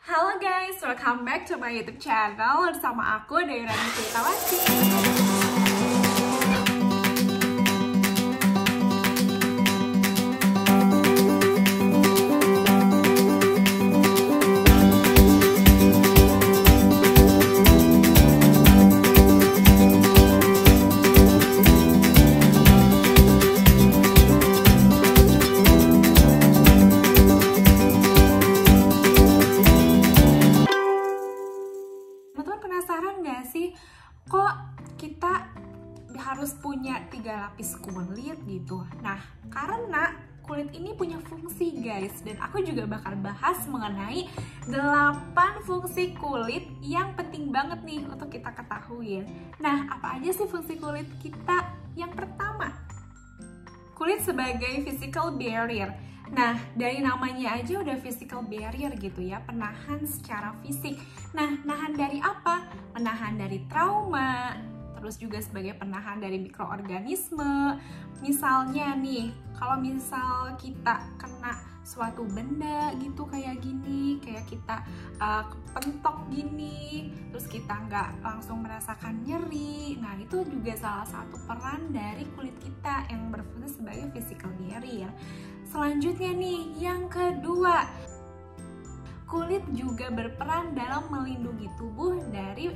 Halo guys, welcome back to my YouTube channel bersama aku Dewi Rani Ciritawati. Penasaran gak sih kok kita harus punya 3 lapis kulit gitu? Nah, karena kulit ini punya fungsi guys, dan aku juga bakal bahas mengenai 8 fungsi kulit yang penting banget nih untuk kita ketahui. Nah, apa aja sih fungsi kulit kita? Yang pertama, kulit sebagai physical barrier. Nah, dari namanya aja udah physical barrier gitu ya, penahan secara fisik. Nah, nahan dari apa? Menahan dari trauma, terus juga sebagai penahan dari mikroorganisme. Misalnya nih, kalau misal kita kena suatu benda gitu kayak gini, kayak kita kepentok gini, terus kita nggak langsung merasakan nyeri. Nah, itu juga salah satu peran dari kulit kita yang berfungsi sebagai physical barrier. Selanjutnya nih, yang kedua, kulit juga berperan dalam melindungi tubuh dari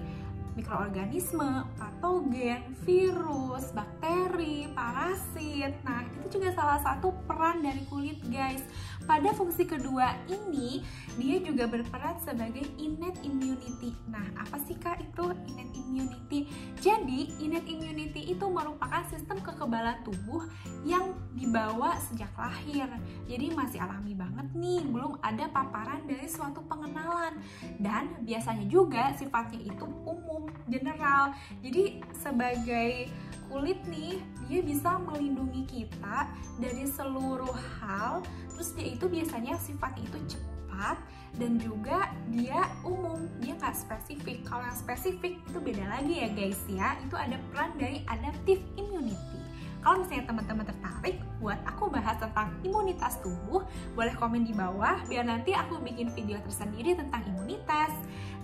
mikroorganisme, patogen, virus, bakteri, parasit. Nah, itu juga salah satu peran dari kulit guys. Pada fungsi kedua ini, dia juga berperan sebagai innate immunity. Nah, apa sih kak itu innate immunity? Jadi, innate immunity itu merupakan sistem kekebalan tubuh yang dibawa sejak lahir. Jadi masih alami banget nih, belum ada paparan dari suatu pengenalan. Dan biasanya juga sifatnya itu umum, general. Jadi sebagai kulit nih, dia bisa melindungi kita dari seluruh hal. Terus dia itu biasanya sifatnya itu cepat, dan juga dia umum, dia nggak spesifik. Kalau yang spesifik itu beda lagi ya guys ya, itu ada peran dari adaptive immunity. Kalau misalnya teman-teman tertarik buat aku bahas tentang imunitas tubuh, boleh komen di bawah biar nanti aku bikin video tersendiri tentang imunitas.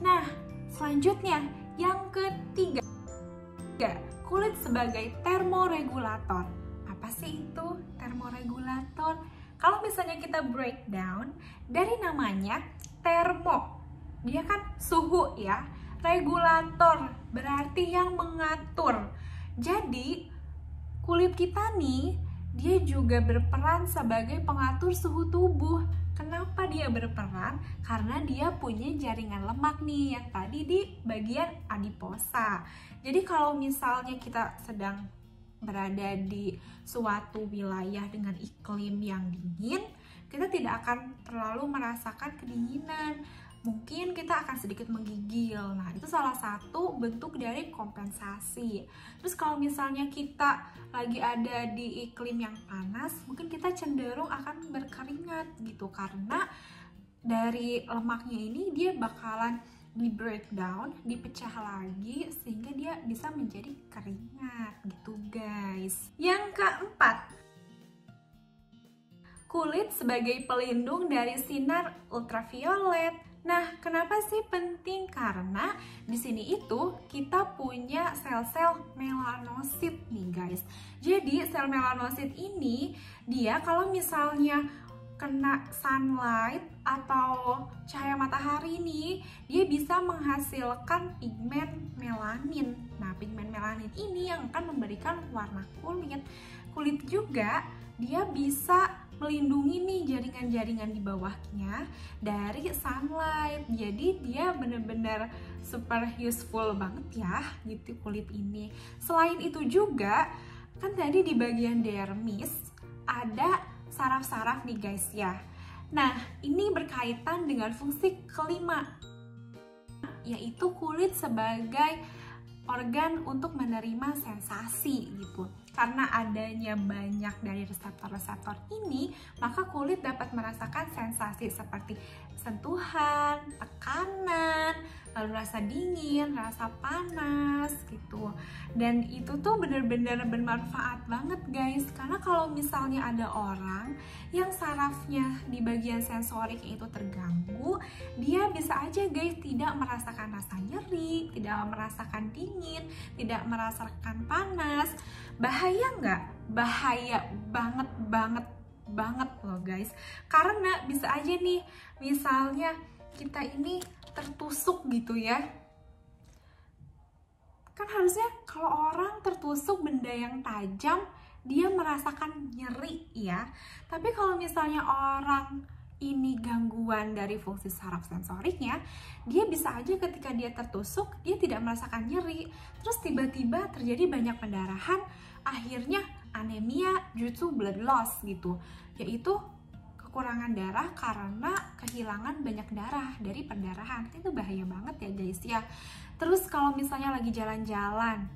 Nah, selanjutnya yang ketiga, kulit sebagai termoregulator. Apa sih itu termoregulator? Kalau misalnya kita breakdown dari namanya, termo, dia kan suhu ya, regulator berarti yang mengatur. Jadi kulit kita nih, dia juga berperan sebagai pengatur suhu tubuh. Kenapa dia berperan? Karena dia punya jaringan lemak nih yang tadi di bagian adiposa. Jadi kalau misalnya kita sedang berada di suatu wilayah dengan iklim yang dingin, kita tidak akan terlalu merasakan kedinginan. Mungkin kita akan sedikit menggigil. Nah, itu salah satu bentuk dari kompensasi. Terus kalau misalnya kita lagi ada di iklim yang panas, mungkin kita cenderung akan berkeringat gitu, karena dari lemaknya ini dia bakalan di breakdown, dipecah lagi sehingga dia bisa menjadi keringat gitu guys. Yang keempat, kulit sebagai pelindung dari sinar ultraviolet. Nah, kenapa sih penting? Karena di sini itu kita punya sel-sel melanosit nih guys. Jadi sel melanosit ini dia kalau misalnya kena sunlight atau cahaya matahari nih, dia bisa menghasilkan pigmen melanin. Nah, pigmen melanin ini yang akan memberikan warna kulit. Kulit juga dia bisa melindungi nih jaringan-jaringan di bawahnya dari sunlight. Jadi dia bener-bener super useful banget ya gitu kulit ini. Selain itu juga kan tadi di bagian dermis ada saraf-saraf nih guys ya. Nah, ini berkaitan dengan fungsi kelima, yaitu kulit sebagai organ untuk menerima sensasi gitu. Karena adanya banyak dari reseptor-reseptor ini, maka kulit dapat merasakan sensasi seperti sentuhan, tekanan, lalu rasa dingin, rasa panas gitu. Dan itu tuh bener-bener bermanfaat banget guys, karena kalau misalnya ada orang yang sarafnya di bagian sensorik itu terganggu, suhu, dia bisa aja guys tidak merasakan rasa nyeri, tidak merasakan dingin, tidak merasakan panas. Bahaya nggak? Bahaya banget loh guys. Karena bisa aja nih, misalnya kita ini tertusuk gitu ya. Kan harusnya kalau orang tertusuk benda yang tajam, dia merasakan nyeri ya. Tapi kalau misalnya orang ini gangguan dari fungsi saraf sensoriknya, dia bisa aja ketika dia tertusuk, dia tidak merasakan nyeri. Terus tiba-tiba terjadi banyak pendarahan, akhirnya anemia, justru blood loss gitu. Yaitu kekurangan darah karena kehilangan banyak darah dari perdarahan. Itu bahaya banget ya guys ya. Terus kalau misalnya lagi jalan-jalan,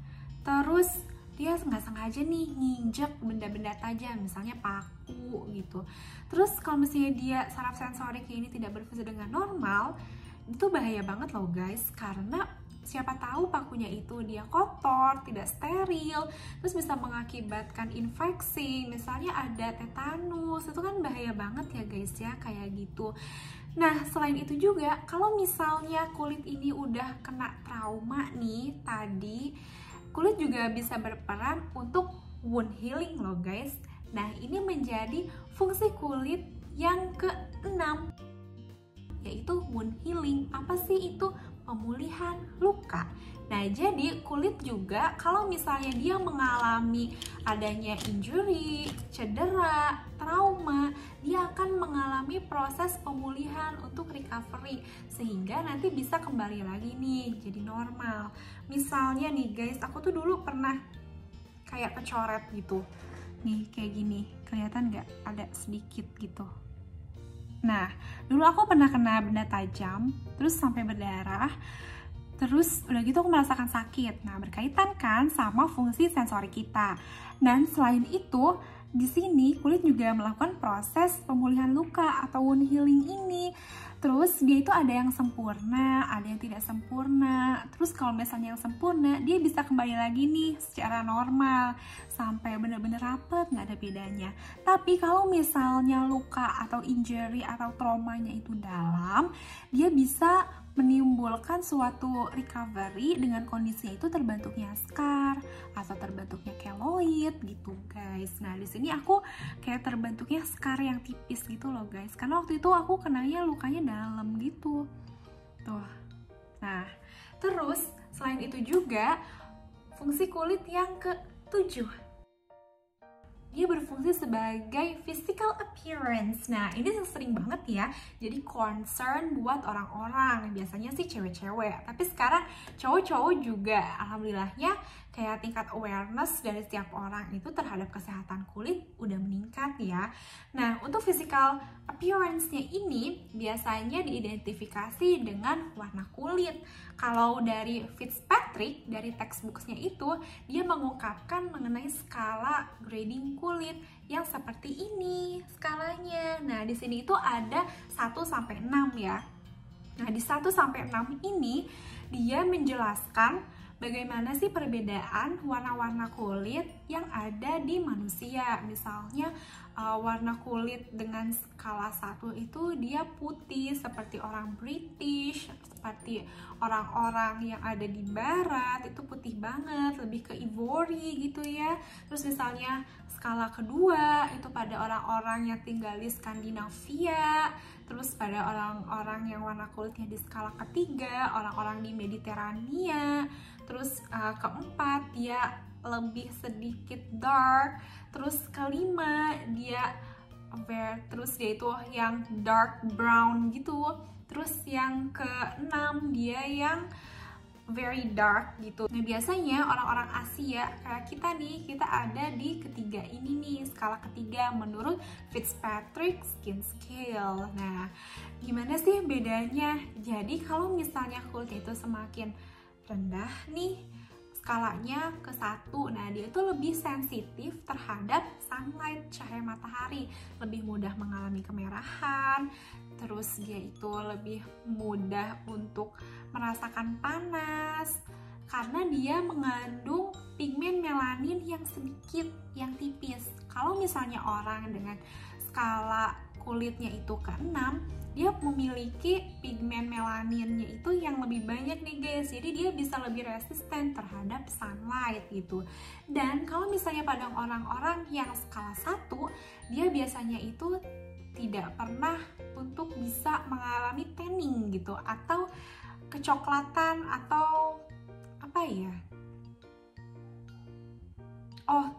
terus dia nggak sengaja nih nginjek benda-benda tajam, misalnya paku gitu. Terus kalau misalnya dia saraf sensoriknya ini tidak berfungsi dengan normal, itu bahaya banget loh guys. Karena siapa tahu pakunya itu dia kotor, tidak steril, terus bisa mengakibatkan infeksi, misalnya ada tetanus. Itu kan bahaya banget ya guys ya, kayak gitu. Nah, selain itu juga, kalau misalnya kulit ini udah kena trauma nih tadi, kulit juga bisa berperan untuk wound healing loh guys. Nah, ini menjadi fungsi kulit yang ke-6, yaitu wound healing. Apa sih itu? Pemulihan luka. Nah, jadi kulit juga kalau misalnya dia mengalami adanya injury, cedera, trauma, dia akan mengalami proses pemulihan untuk recovery sehingga nanti bisa kembali lagi nih jadi normal. Misalnya nih guys, aku tuh dulu pernah kayak kecoret gitu. Nih kayak gini, kelihatan nggak? Ada sedikit gitu. Nah, dulu aku pernah kena benda tajam, terus sampai berdarah, terus udah gitu aku merasakan sakit. Nah, berkaitan kan sama fungsi sensori kita. Dan selain itu, di sini kulit juga melakukan proses pemulihan luka atau wound healing ini. Terus dia itu ada yang sempurna, ada yang tidak sempurna. Terus kalau misalnya yang sempurna, dia bisa kembali lagi nih secara normal sampai benar-benar rapet, nggak ada bedanya. Tapi kalau misalnya luka atau injury atau traumanya itu dalam, dia bisa menimbulkan suatu recovery dengan kondisinya itu terbentuknya scar atau terbentuknya keloid gitu guys. Nah, di sini aku kayak terbentuknya scar yang tipis gitu loh guys, karena waktu itu aku kenanya lukanya dalam gitu tuh. Nah, terus selain itu juga fungsi kulit yang ke-7, dia berfungsi sebagai physical appearance. Nah, ini sering banget ya jadi concern buat orang-orang, biasanya sih cewek-cewek, tapi sekarang cowok-cowok juga alhamdulillahnya kayak tingkat awareness dari setiap orang itu terhadap kesehatan kulit udah meningkat ya. Nah, untuk physical appearance-nya ini biasanya diidentifikasi dengan warna kulit. Kalau dari Fitzpatrick, dari textbook-nya itu, dia mengungkapkan mengenai skala grading kulit yang seperti ini skalanya. Nah, di sini itu ada 1 sampai 6 ya. Nah, di 1 sampai 6 ini dia menjelaskan bagaimana sih perbedaan warna-warna kulit yang ada di manusia. Misalnya warna kulit dengan skala 1 itu dia putih seperti orang British, seperti orang-orang yang ada di barat itu putih banget, lebih ke ivory gitu ya. Terus misalnya skala kedua itu pada orang-orang yang tinggal di Skandinavia. Terus pada orang-orang yang warna kulitnya di skala ketiga, orang-orang di Mediterania. Terus keempat dia lebih sedikit dark. Terus kelima dia terus dia itu yang dark brown gitu. Terus yang keenam dia yang very dark gitu. Nah, biasanya orang-orang Asia kayak kita nih, kita ada di ketiga ini nih, skala ketiga menurut Fitzpatrick Skin Scale. Nah, gimana sih bedanya? Jadi kalau misalnya kulit itu semakin rendah nih skalanya ke 1, nah dia itu lebih sensitif terhadap sunlight, cahaya matahari, lebih mudah mengalami kemerahan, terus dia itu lebih mudah untuk merasakan panas karena dia mengandung pigmen melanin yang sedikit, yang tipis. Kalau misalnya orang dengan skala kulitnya itu ke-6, dia memiliki pigmen melaninnya itu yang lebih banyak nih guys. Jadi dia bisa lebih resisten terhadap sunlight gitu. Dan kalau misalnya pada orang-orang yang skala 1, dia biasanya itu tidak pernah untuk bisa mengalami tanning gitu, atau kecoklatan, atau apa ya? Oh,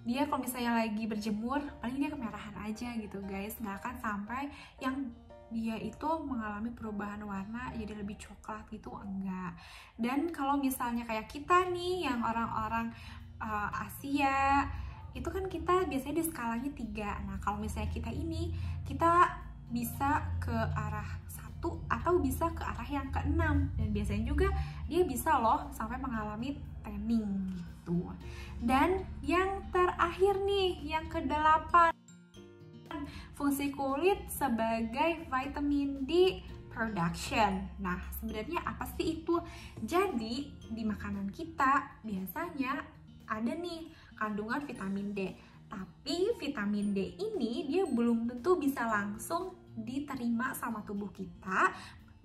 dia kalau misalnya lagi berjemur paling dia kemerahan aja gitu guys, nggak akan sampai yang dia itu mengalami perubahan warna jadi lebih coklat gitu, enggak. Dan kalau misalnya kayak kita nih yang orang-orang Asia, itu kan kita biasanya di skalanya 3. Nah kalau misalnya kita ini, kita bisa ke arah 1 atau bisa ke arah yang ke-6, dan biasanya juga dia bisa loh sampai mengalami tanning gitu. Dan yang terakhir nih, yang ke-8, fungsi kulit sebagai vitamin D production. Nah, sebenarnya apa sih itu? Jadi, di makanan kita biasanya ada nih kandungan vitamin D. Tapi vitamin D ini dia belum tentu bisa langsung diterima sama tubuh kita.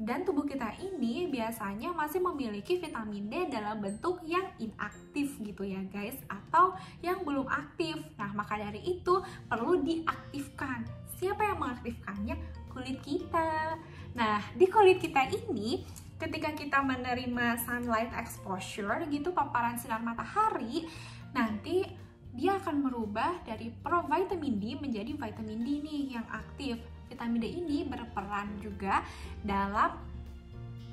Dan tubuh kita ini biasanya masih memiliki vitamin D dalam bentuk yang inaktif gitu ya guys, atau yang belum aktif. Nah maka dari itu perlu diaktifkan. Siapa yang mengaktifkannya? Kulit kita. Nah di kulit kita ini, ketika kita menerima sunlight exposure gitu, paparan sinar matahari, nanti dia akan merubah dari provitamin D menjadi vitamin D nih yang aktif. Vitamin D ini berperan juga dalam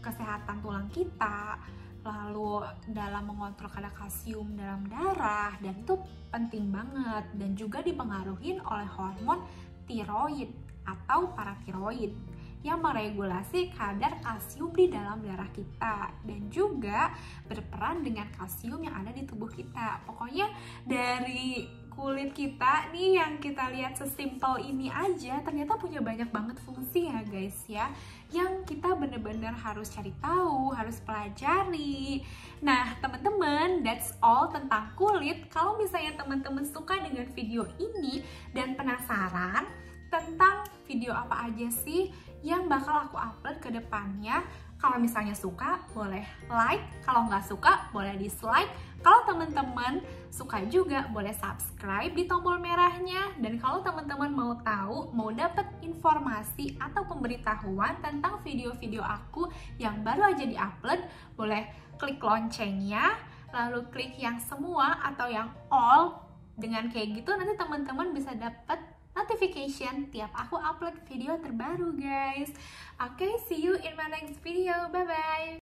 kesehatan tulang kita, lalu dalam mengontrol kadar kalsium dalam darah, dan itu penting banget, dan juga dipengaruhi oleh hormon tiroid atau paratiroid yang meregulasi kadar kalsium di dalam darah kita, dan juga berperan dengan kalsium yang ada di tubuh kita. Pokoknya dari kulit kita nih yang kita lihat sesimpel ini aja ternyata punya banyak banget fungsi ya guys ya, yang kita bener-bener harus cari tahu, harus pelajari. Nah teman-teman, that's all tentang kulit. Kalau misalnya teman-teman suka dengan video ini dan penasaran tentang video apa aja sih yang bakal aku upload ke depannya, kalau misalnya suka boleh like, kalau nggak suka boleh dislike. Kalau teman-teman suka juga boleh subscribe di tombol merahnya. Dan kalau teman-teman mau tahu, mau dapat informasi atau pemberitahuan tentang video-video aku yang baru aja di-upload, boleh klik loncengnya, lalu klik yang semua atau yang all. Dengan kayak gitu nanti teman-teman bisa dapat notification tiap aku upload video terbaru guys. Oke, see you in my next video. Bye bye.